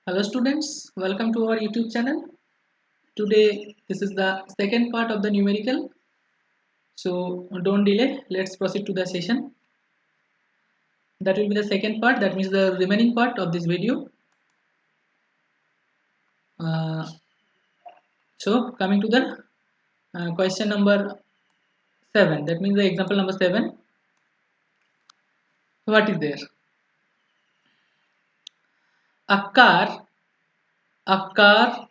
Hello students, welcome to our YouTube channel. Today this is the second part of the numerical. So don't delay, let's proceed to the session. That will be the second part, that means the remaining part of this video. Uh, so coming to the question number 7, that means the example number 7. What is there? A car, a car,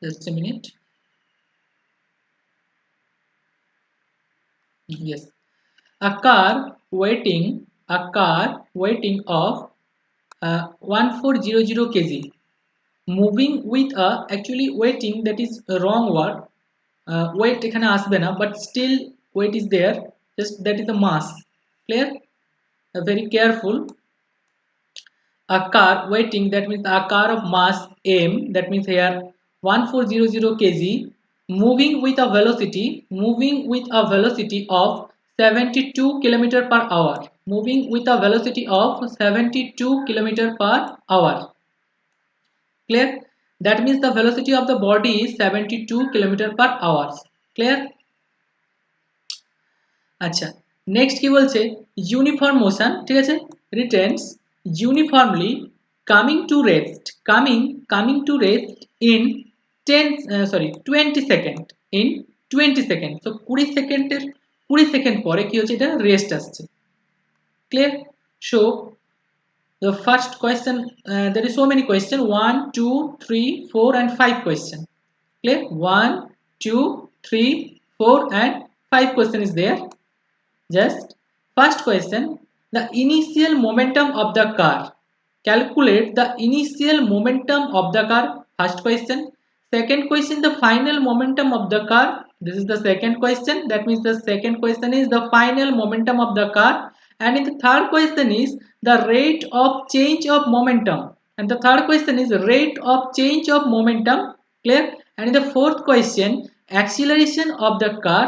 just a minute. Yes, a car waiting, of 1400 kg moving with a, actually waiting, that is a wrong word. Weight এখানে আসবে না, but still weight is there, just that is the mass. Clear? Very careful. A car waiting, that means a car of mass m, that means here 1400 kg moving with a velocity of 72 km per hour, moving with a velocity of 72 km per hour. Clear? That means the velocity of the body is 72 km per hour. Clear? আচ্ছা, next কি বলছে, uniform motion, ঠিক আছে, Returns uniformly coming to rest in 20 second, in 20 second. তো 20 second পরে কি হচ্ছে, এটা রেস্ট আসছে। Clear? So the first question, there is so many question, 1 2 3 4 and 5 question. Clear? 1 2 3 4 and 5 question is there. Just first question, the initial momentum of the car. Calculate the initial momentum of the car. First question. Second question, the final momentum of the car. This is the second question. That means the second question is the final momentum of the car. And in the third question is the rate of change of momentum. And the third question is rate of change of momentum. Clear? And in the fourth question, acceleration of the car.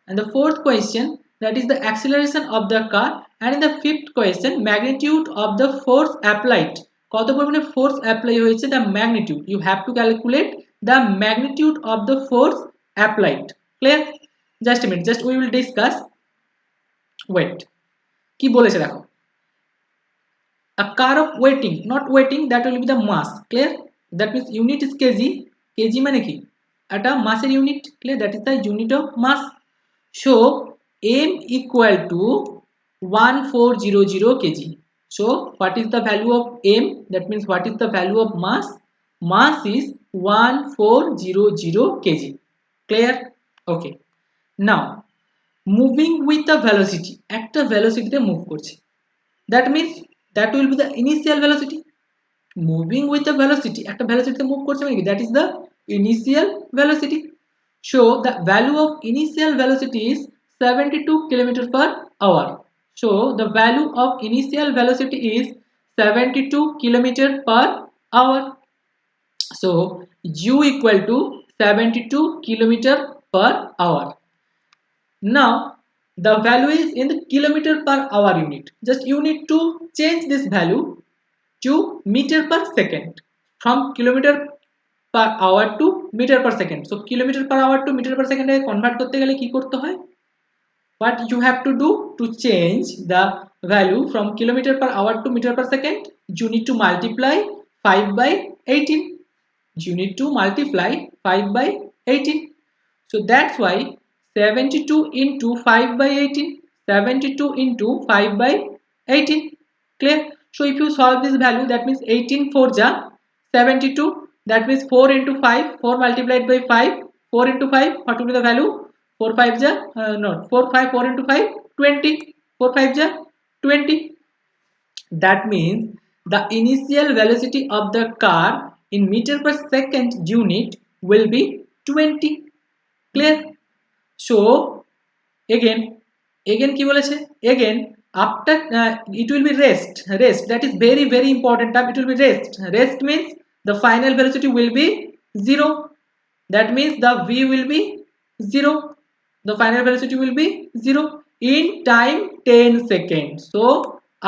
And the fourth question, that is the acceleration of the car. And in the fifth question, magnitude of the force applied. কত পরিমাণে force apply হয়েছে, the magnitude. You have to calculate the magnitude of the force applied. Clear? Just a minute, just we will discuss. Wait, কি বলেছে দেখো, a car of waiting, not waiting, that will be the mass. Clear? That means unit is kg. kg মানে কি, একটা মাসের unit. Clear? That is the unit of mass. So m equal to 1400 kg. So what is the value of m? That means what is the value of mass? Mass is 1400 kg. Clear? Okay. Now moving with the velocity, একটা velocity তে move করছে, that means that will be the initial velocity. Moving with the velocity, একটা velocity তে move করছে মানে কি, that is the initial velocity. So the value of initial velocity is 72 km per hour. So the value of initial velocity is 72 km per hour. So u equal to 72 km per hour. Now the value is in the kilometer per hour unit. Just you need to change this value to meter per second, from kilometer per hour to meter per second. So kilometer per hour to meter per second A convert করতে গেলে কি করতে হয়, what you have to do to change the value from kilometer per hour to meter per second, you need to multiply 5 by 18. You need to multiply 5 by 18. So that's why 72 into 5 by 18, 72 into 5 by 18. Clear? So if you solve this value, that means 18 4 ja 72, that means 4 into 5, 4 multiplied by 5, 4 into 5, what will be the value? 4 5 ja no 4 5, 4 into 5 20, 4 5 ja 20. That means the initial velocity of the car in meter per second unit will be 20. Clear? So again কি বলেছে, again after it will be rest, that is very very important term. It will be rest means the final velocity will be 0. That means the v will be 0, the final velocity will be 0 in time 10 seconds. So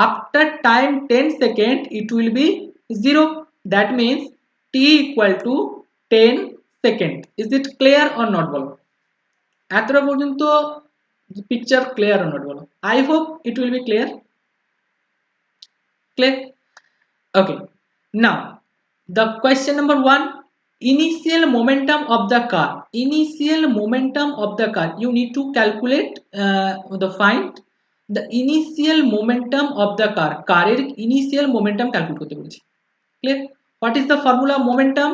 after time 10 seconds it will be 0. That means t equal to 10 second. Is it clear or not bolo? এতটা পর্যন্ত picture clear or not bolo? I hope it will be clear. Clear? Okay. Now the question number 1, initial momentum of the car. Initial momentum of the car, you need to calculate find the initial momentum of the car. Car এর initial momentum calculate করতে বলেছি। Clear? What is the formula of momentum?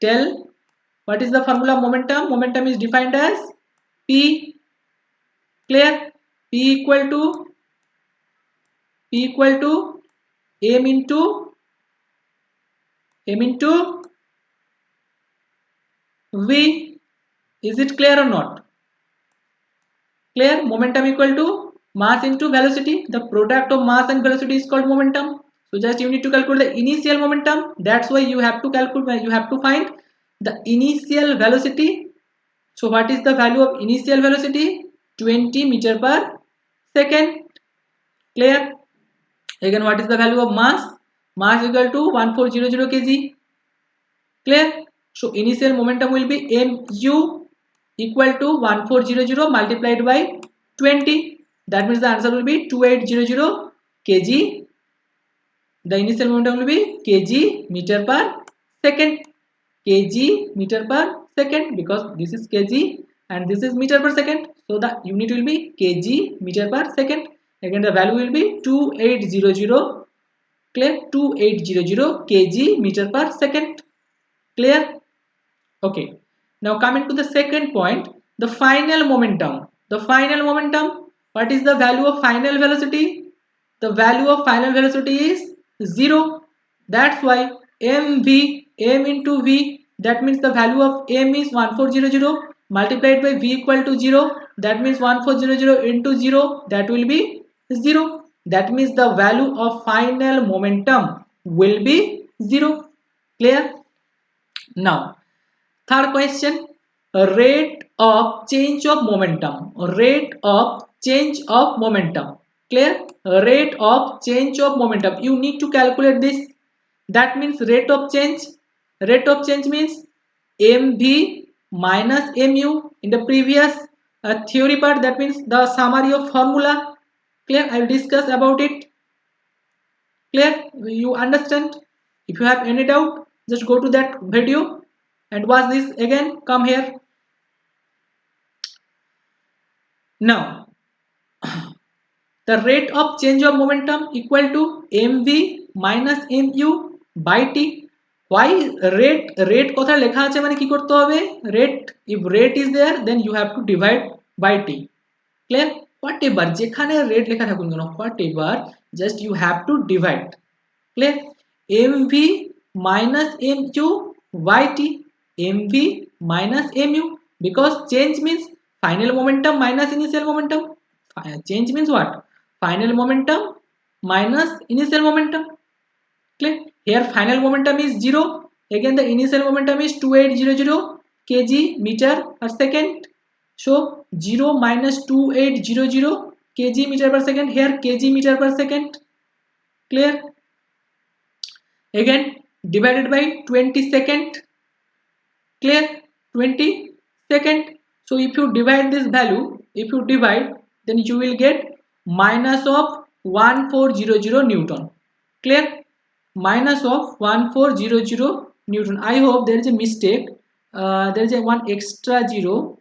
Tell. What is the formula of momentum? Momentum is defined as p. Clear? p equal to m into v. Is it clear or not? Clear? Momentum equal to mass into velocity. The product of mass and velocity is called momentum. So just you need to calculate the initial momentum. That's why you have to calculate, you have to find the initial velocity. So what is the value of initial velocity? 20 meter per second. Clear? Again, what is the value of mass? Mass equal to 1400 kg. Clear? So initial momentum will be mu equal to 1400 multiplied by 20. That means the answer will be 2800 kg. The initial momentum will be kg meter per second. Kg meter per second, because this is kg and this is meter per second. So the unit will be kg meter per second. Again the value will be 2800. Clear? 2800 kg meter per second. Clear? Okay. Now coming to the second point, the final momentum. The final momentum, what is the value of final velocity? The value of final velocity is 0. That's why mv, m into v, that means the value of m is 1400 multiplied by v equal to 0. That means 1400 into 0, that will be 0. That means the value of final momentum will be 0. Clear? Now third question, rate of change of momentum. Rate of change of momentum. Clear? Rate of change of momentum, you need to calculate this. That means rate of change. Rate of change means mv minus mu. In the previous theory part, that means the summary of formula. Clear? I will discuss about it. Clear? You understand? If you have any doubt, just go to that video and watch this again. Come here. Now the rate of change of momentum equal to mv minus mu by t. Why rate কথা লেখা আছে মানে কি করতে হবে? Rate, if rate is there, then you have to divide by t. Clear? Whatever যেখানে rate লেখা থাকুন কেন, whatever, just you have to divide. Clear? mv minus mu by t. mv minus mu, because change means final momentum minus initial momentum. Change means what? Final momentum minus initial momentum. Clear? Here final momentum is 0. Again the initial momentum is 2800 kg meter per second. So 0 minus 2800 kg meter per second. Here kg meter per second. Clear? Again divided by 20 second. Clear? 20 second. So if you divide this value, if you divide, then you will get minus of 1400 Newton. Clear? Minus of 1400 Newton. I hope there is a mistake. There is a one extra 0.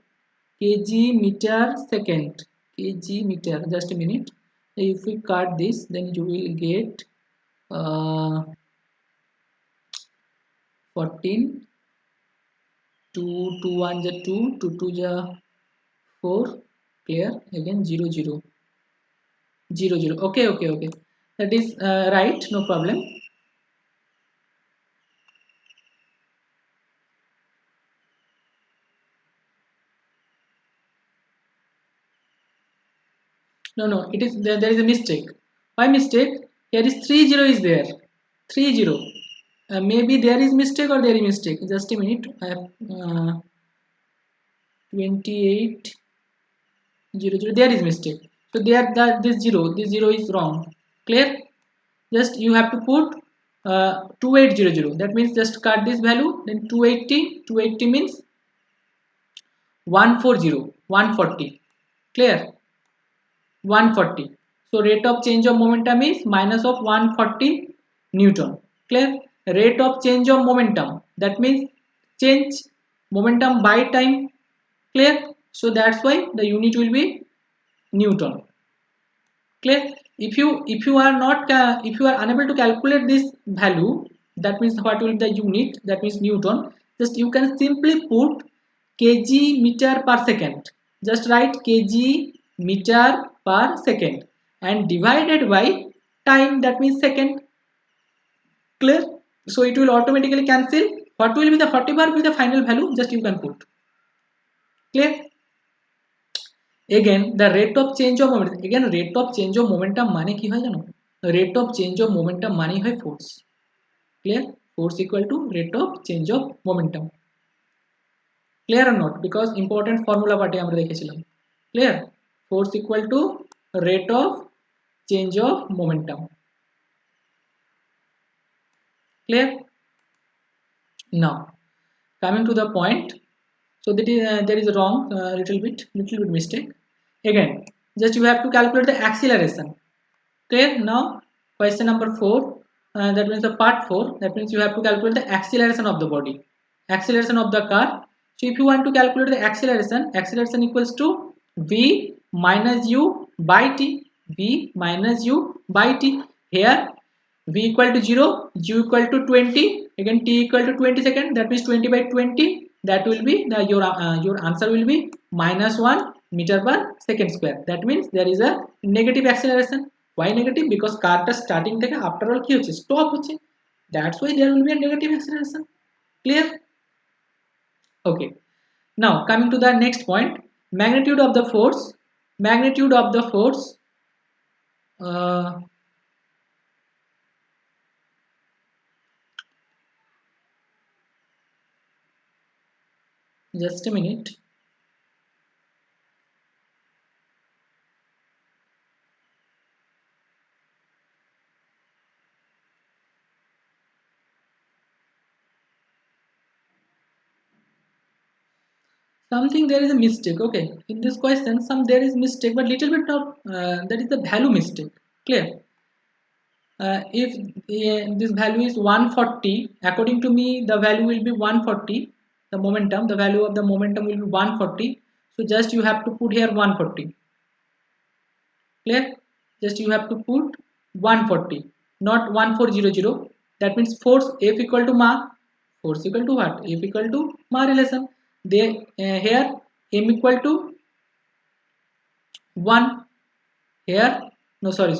Kg meter second. Kg meter. Just a minute. If we cut this, then you will get 14. 2 1 is 2, 2 2 is 4. Clear? Again 0 0 0 0. Okay. That is right. No problem. No, it is there is a mistake. Why mistake? Here is 30 is there. 30. Maybe there is mistake or there is mistake. Just a minute. I have 28 0 0. There is mistake. So there this 0 is wrong. Clear? Just you have to put 2800, that means just cut this value, then 280 means 140, 140, clear, 140. So rate of change of momentum is minus of 140 Newton, clear. Rate of change of momentum, that means change momentum by time, clear. So that's why the unit will be Newton, clear. If you are not if you are unable to calculate this value, that means what will be the unit, that means Newton, just you can simply put kg meter per second, just write kg meter per second and divided by time, that means second, clear. So it will automatically cancel. What will be the whatever will be the final value, just you can put, clear. Again the rate of change of momentum, again rate of change of momentum মানে কি হয় জানো, rate of change of momentum মানে হয় force, clear. Force equal to rate of change of momentum, clear or not, because important formula পার্টে আমরা দেখেছিলাম, clear. Force equal to rate of change of momentum, clear. Now coming to the point, so that is there is a wrong little bit mistake. Again just you have to calculate the acceleration, clear. Now question number 4, that means the part 4, that means you have to calculate the acceleration of the body, acceleration of the car. So if you want to calculate the acceleration equals to v minus u by t, v minus u by t. Here v equal to 0, u equal to 20, again t equal to 20 second, that means 20 by 20, that will be the your answer will be minus 1 meter per second square. That means there is a negative acceleration. Why negative? Because car টা starting থেকে after all কি হচ্ছে, stop হচ্ছে, that's why there will be a negative acceleration, clear. Okay, now coming to the next point, magnitude of the force, magnitude of the force, uh, just a minute. Something there is a mistake, okay, in this question some there is mistake, but little bit of that is the value mistake, clear. If this value is 140, according to me the value will be 140, the momentum, the value of the momentum will be 140, so just you have to put here 140, clear. Just you have to put 140, not 1400. That means force F equal to ma, force equal to what, F equal to ma relation. They here m equal to 1, here no, sorry,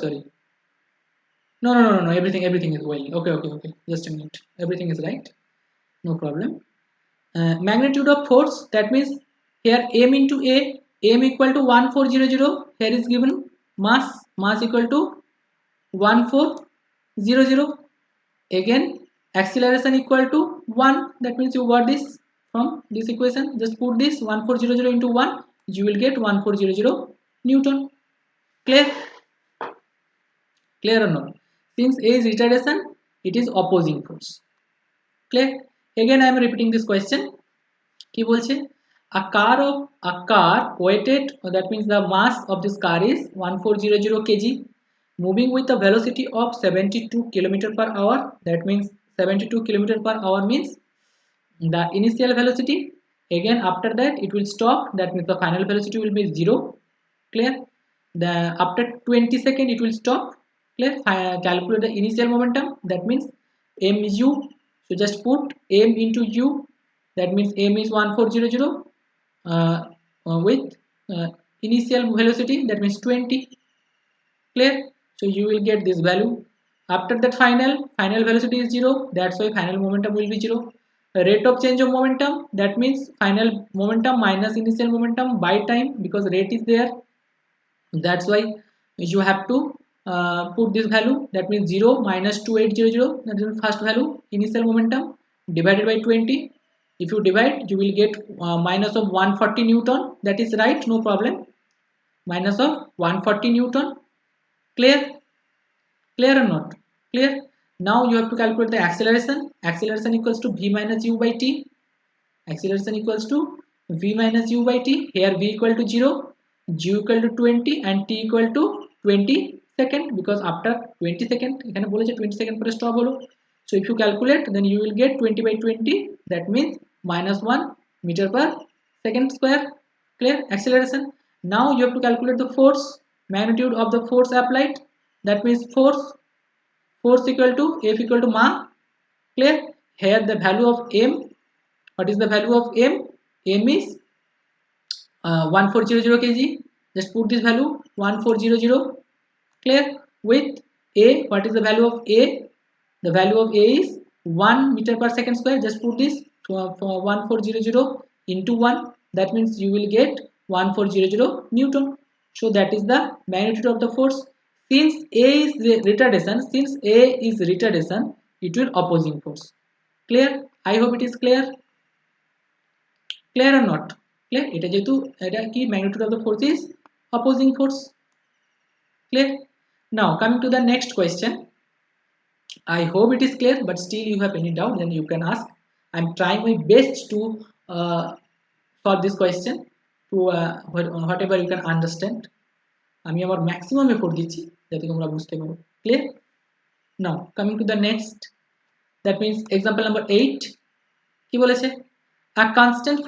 no, everything is well, okay, just a minute, everything is right, no problem. Magnitude of force, that means here m into a, m equal to 1400, here is given mass equal to 1400, again acceleration equal to 1, that means you got this from this equation, just put this 1400 into 1, you will get 1400 Newton, clear, clear or not. Since a is retardation, it is opposing force, clear. Again I am repeating this question, কি বলছে, a car weighted, that means the mass of this car is 1400 kg, moving with a velocity of 72 km per hour, that means 72 km per hour means the initial velocity, again after that it will stop, that means the final velocity will be 0, clear. The after 20 seconds it will stop, clear. Calculate the initial momentum, that means mu, so just put m into u, that means m is 1400 uh, with uh, initial velocity, that means 20, clear. So you will get this value. After that final velocity is 0, that's why final momentum will be 0. Rate of change of momentum, that means final momentum minus initial momentum by time, because rate is there, that's why you have to put this value, that means 0 minus 2800, that is the first value, initial momentum divided by 20. If you divide you will get minus of 140 Newton, that is right, no problem, minus of 140 Newton, clear, clear or not, clear. Now you have to calculate the acceleration. Acceleration equals to v minus u by t. Acceleration equals to v minus u by t. Here v equal to 0, g equal to 20 and t equal to 20 second, because after 20 second এখানে বলেছে 20 second পরে stop হলো. So if you calculate, then you will get 20 by 20, that means minus 1 meter per second square. Clear? Acceleration. Now you have to calculate the force, magnitude of the force applied, that means force equal to F equal to ma. Clear? Here the value of m, what is the value of m? M is 1400 kg. Just put this value 1400. Clear? With a, what is the value of a? The value of a is 1 meter per second square. Just put this for 1400 into 1, that means you will get 1400 Newton. So that is the magnitude of the force. Since a is retardation, it will opposing force. Clear? I hope it is clear. Clear or not? Clear? এটা যেহেতু এটা কি, magnitude of the force is opposing force. Clear? Now coming to the next question. I hope it is clear, but still you have any doubt, then you can ask. I'm trying my best to for this question to whatever you can understand. আমি আমার maximum effort দিচ্ছি যাতে তোমরা বুঝতে পারো. Clear? Now coming to the next, that means example number 8. কি বলেছে? A constant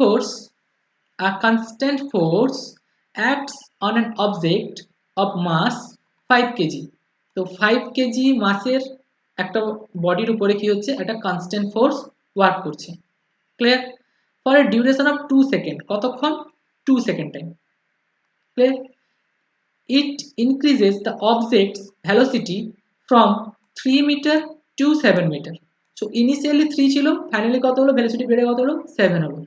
force acts on an object of mass 5 kg. তো 5 kg মাসের একটা বডির উপরে কি হচ্ছে, একটা কনস্ট্যান্ট ফোর্স ওয়ার্ক করছে. Clear? For a duration of 2 second. কতক্ষণ? 2 second time. Clear? It increases the objects velocity from 3 meter to 7 meter. So initially 3 ছিল, ফাইনালি কত হলো? ভেলোসিটি বেড়ে কত হলো? 7 হলো.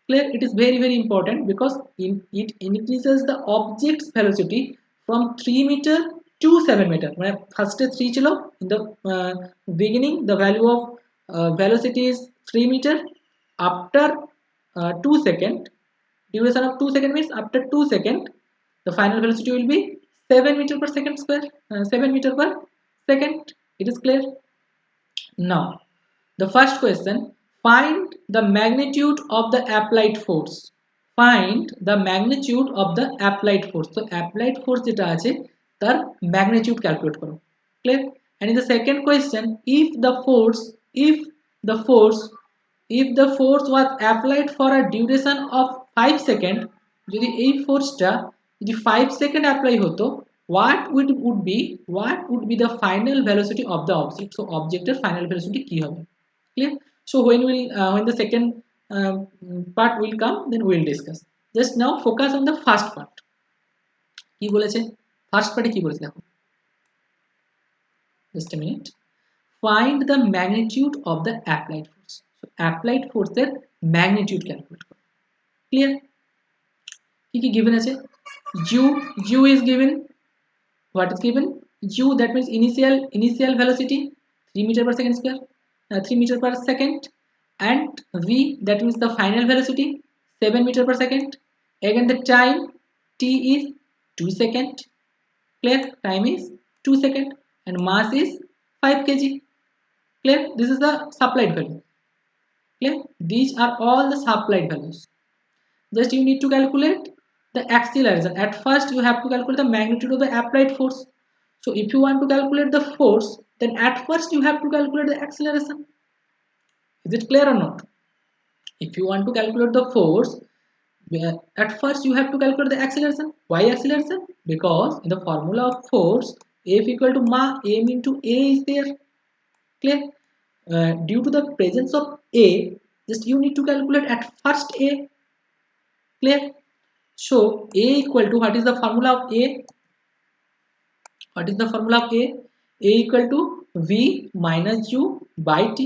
Clear? It is very very important because it increases the object's velocity from 3 meter to 7 meter. মানে ফার্স্টে 3 ছিল, in the beginning the value of velocity is 3 meter. After 2 second, duration of 2 second means after 2 second the final velocity will be 7 meter per second square, 7 meter per second. It is clear? Now the first question, find the magnitude of the applied force. Find the magnitude of the applied force. So applied force যেটা আছে তার magnitude calculate করো. Clear? And in the second question, if the force was applied for a duration of 5 second, যদি এই ফোর্সটা যদি 5 second apply হতো, what would be the final velocity of the object? So objectের final velocity কি হবে? Clear? So when the second part will come, then we will discuss. Just now focus on the first part. কি বলেছে? First পার্টে কি বলেছে দেখো. Just a minute. Find the magnitude of the applied force. So applied force এর magnitude calculate করো. Clear? কি কি given আছে? u is given. What is given? U, that means initial velocity 3 meter per second square, 3 meter per second, and v, that means the final velocity 7 meter per second. Again the time t is 2 second. Clear? Time is 2 second and mass is 5 kg. Clear? This is the supplied value. Clear? These are all the supplied values. Just you need to calculate the acceleration. At first you have to calculate the magnitude of the applied force. So if you want to calculate the force, then at first you have to calculate the acceleration. Is it clear or not? If you want to calculate the force, at first you have to calculate the acceleration. Why acceleration? Because in the formula of force, F equal to ma m into a is there. Clear? Due to the presence of a, just you need to calculate at first a. Clear? So a equal to, what is the formula of a? What is the formula of a? A equal to v minus u by t.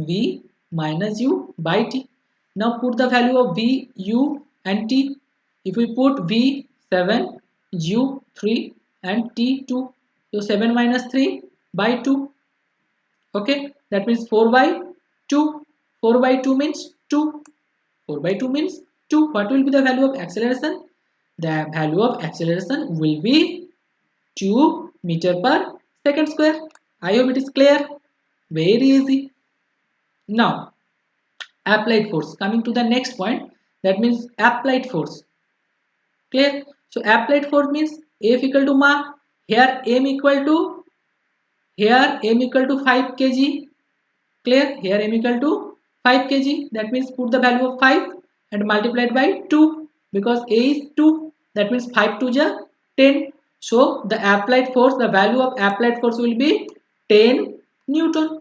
V minus u by t. Now put the value of v, u and t. If we put v 7, u 3 and t 2, so 7 minus 3 by 2. Okay, that means 4 by 2. 4 by 2 means 2. 4 by 2 means 2. What will be the value of acceleration? The value of acceleration will be 2 meter per second square. I hope it is clear. Very easy. Now, applied force. Coming to the next point, that means applied force. Clear? So applied force means F equal to mass. Here m equal to 5 kg. Clear? Here m equal to 5 kg. That means put the value of 5 and multiplied by 2 because A is 2. That means 5 to the 10. So the applied force, the value of applied force will be 10 Newton.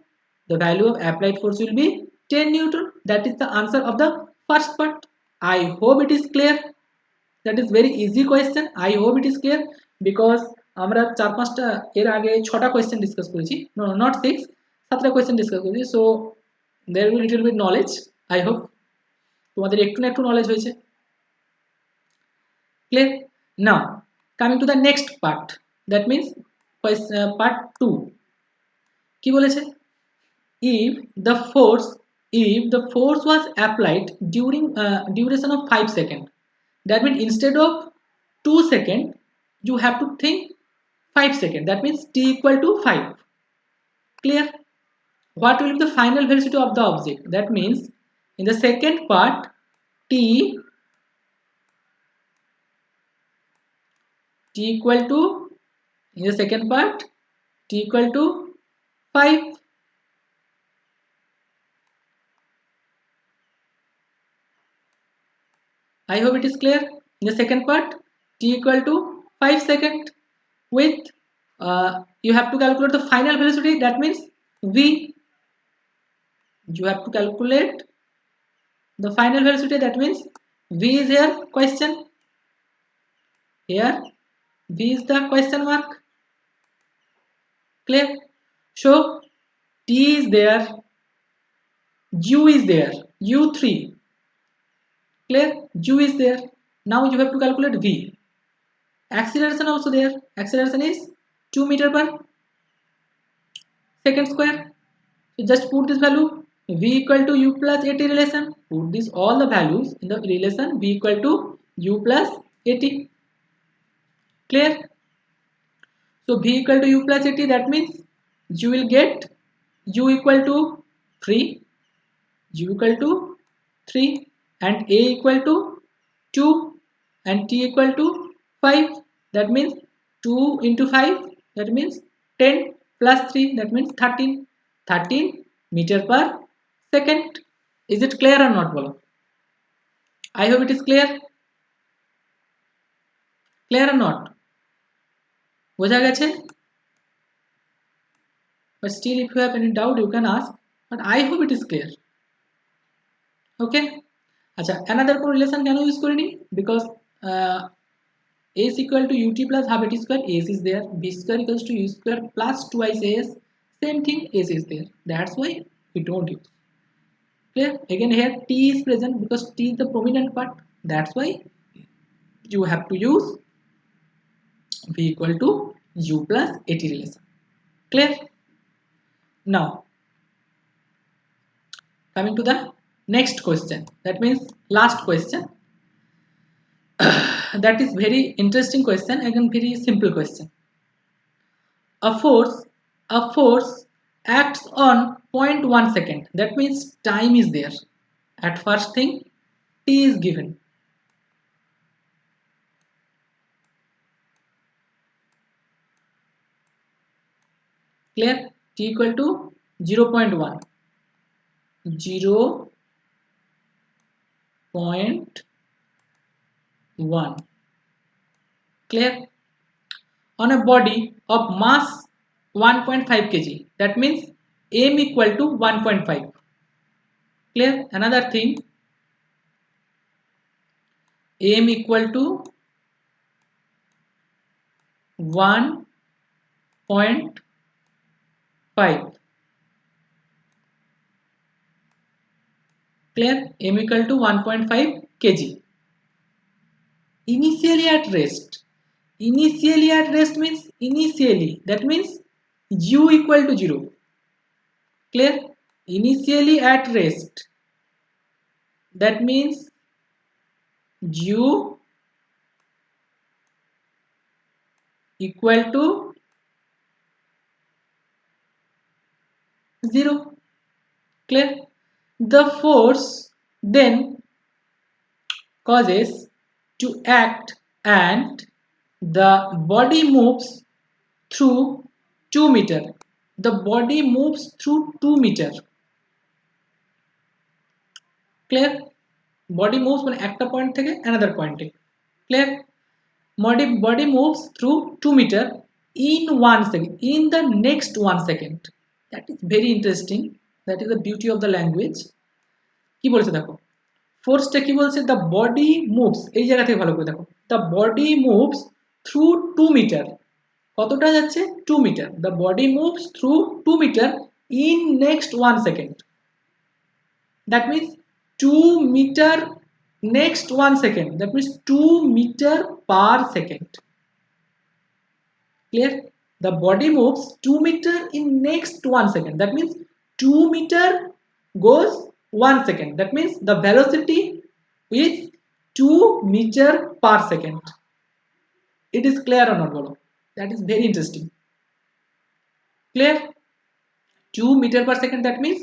The value of applied force will be 10 Newton. That is the answer of the first part. I hope it is clear. That is very easy question. I hope it is clear because আমরা চার পাঁচটা এর আগে ছটা question discuss করেছি, no not 6, 7টা question discuss করেছি। So there will be little bit knowledge. I hope তোমাদের একটু না একটু নলেজ হয়েছে। Clear? Now coming to the next part, that means part 2 কি বলেছে, if the force was applied during duration of 5 seconds, that means instead of 2 seconds you have to think 5 seconds, that means t equal to 5. Clear? What will be the final velocity of the object? That means in the second part t equal to, in the second part t equal to 5. I hope it is clear. In the second part t equal to 5 seconds with you have to calculate the final velocity, that means v. You have to calculate the final velocity, that means v is here question, here v is the question mark. Clear? So t is there, u is there, u3. Clear? U is there. Now you have to calculate v. Acceleration also there. Acceleration is 2 meter per second square. So just put this value v equal to u plus 80 relation. Put this all the values in the relation v equal to u plus 80. Clear? So v equal to u plus 80, that means you will get u equal to 3, u equal to 3 and a equal to 2 and t equal to 5. That means 2 into 5, that means 10 plus 3, that means 13 meter per second. Is it clear or not, bolo? I hope it is clear. Clear or not? বোঝা গেছে? But still if you have any doubt you can ask, but I hope it is clear. Okay? আচ্ছা, another কোন relation কেন use করিনি? Because a is equal to ut plus half at square, as is there, b square equals to u square plus twice as, same thing, as is there, that's why we don't use. Clear? Again here t is present because t is the prominent part, that's why you have to use v equal to u plus 80 relation. Clear? Now coming to the next question, that means last question. That is very interesting question, again very simple question. A force acts on 0.1 second, that means time is there. At first thing t is given. Clear? T equal to 0.1, 0.1. Clear? On a body of mass 1.5 kg, that means m equal to 1.5. Clear? Another thing, m equal to 1.5. Clear? M equal to 1.5 kg. Initially at rest. Initially at rest means initially, that means u equal to 0. Clear? Initially at rest, that means u equal to 0. Clear? The force then causes to act and the body moves through 2 meter. The body moves through 2 meter. Clear? Body moves মানে একটা point থেকে another পয়েন্টে। Clear? Body moves through 2 meter in 1 second, in the next 1 second. That is very interesting. That is the beauty of the language. কি বলেছে দেখো, ফোর্সটা কি বলছে, the body moves, এই জায়গা থেকে ভালো করে দেখো, the body moves through 2 meter, কতটা যাচ্ছে 2 meter, the body moves through 2 meter in next 1 second, that means 2 meter next 1 second, that means 2 meter per second. Clear? The body moves 2 meter in next 1 second, that means 2 meter goes 1 second, that means the velocity is 2 meter per second. It is clear or not bolo? That is very interesting. Clear? 2 meter per second, that means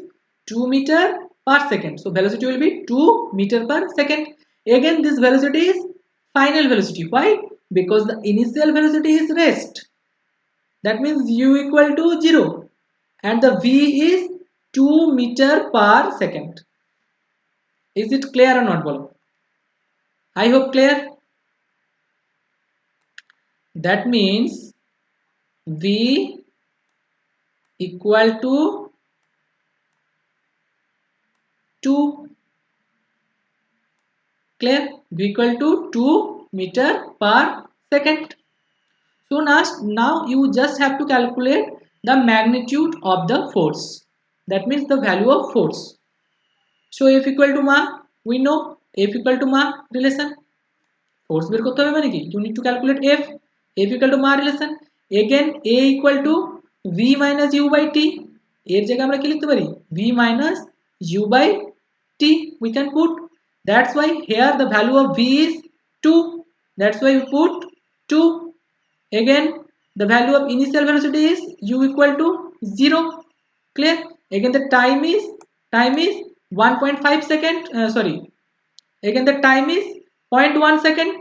2 meter per second, so velocity will be 2 meter per second. Again this velocity is final velocity. Why? Because the initial velocity is rest, that means u equal to 0 and the v is 2 meter per second. Is it clear or not bolo? I hope clear. That means v equal to 2. Clear? V equal to 2 meter per second. So now you just have to calculate the magnitude of the force, that means the value of force. So F equal to ma, we know F equal to ma relation, force বের করতে হবে মানে কি, you need to calculate F equal to ma relation. Again A equal to V minus U by T, এর জায়গায় আমরা কি লিখতে পারি, V minus U by T we can put. That's why here the value of V is 2, that's why we put 2. Again the value of initial velocity is u equal to 0. Clear? Again the time is 1.5 second, sorry, again the time is 0.1 second,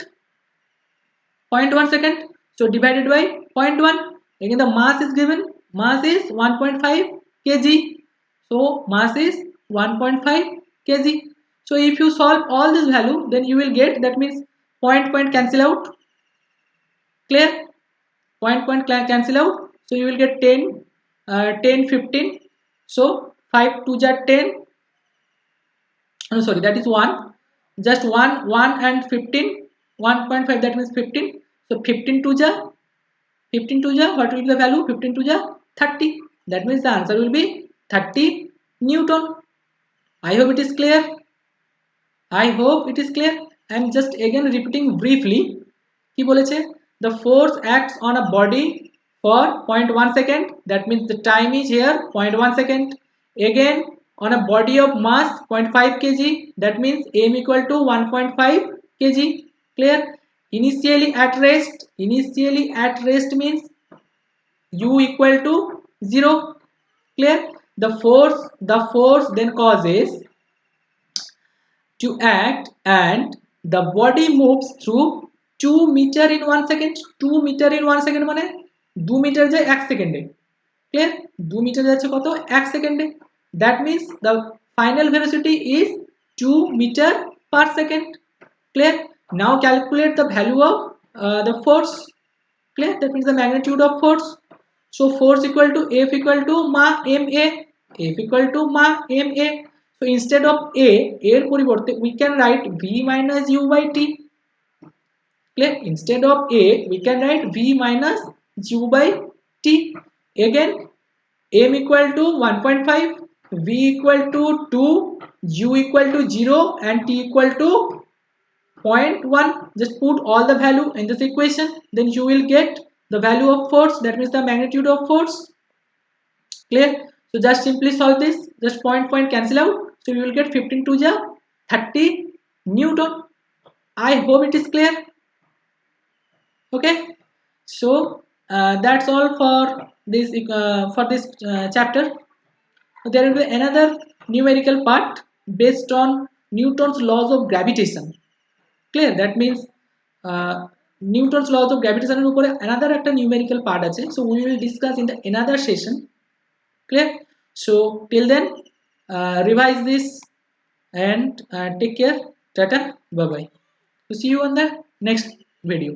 0.1 second, so divided by 0.1. Again the mass is given, mass is 1.5 kg, so mass is 1.5 kg. So if you solve all this value, then you will get, that means point cancel out. Clear? Point cancel out, so you will get 10 10 15, so 5 2 ja 10, no sorry, that is 1, just 1 and 15, 1.5, that means 15, so 15 2 ja, what will be the value, 15 2 ja 30, that means the answer will be 30 Newton. I hope it is clear. I hope it is clear. I am just again repeating briefly. কি বলেছে, the force acts on a body for 0.1 second, that means the time is here 0.1 second. Again on a body of mass 0.5 kg, that means m equal to 1.5 kg. Clear? Initially at rest means u equal to 0. Clear? The force then causes to act and the body moves through 2 meter in 1 second. 2 meter in 1 second মানে 2 metre যায় 1 সেকেন্ডে। Clear? 2 metre যাচ্ছে কত, 1 সেকেন্ডে। That means the final velocity is 2 meter per second. Clear? Now calculate the value of the force. Clear? That means the magnitude of force. So force equal to F equal to ma ma, F equal to ma ma. So instead of a এর পরিবর্তে we can write v minus u by t. Clear? Instead of a we can write v minus u by t. Again m equal to 1.5, v equal to 2, u equal to 0 and t equal to 0.1. Just put all the value in this equation, then you will get the value of force, that means the magnitude of force. Clear? So just simply solve this, just point cancel out, so you will get 15 to ja 30 Newton. I hope it is clear. Okay, so that's all for this chapter. there will be another numerical part based on Newton's laws of gravitation. Clear? That means Newton's laws of gravitation এর উপরে another একটা numerical part আছে, so we will discuss in the another session. Clear? So till then revise this and take care. Tata, bye bye. So see you on the next video.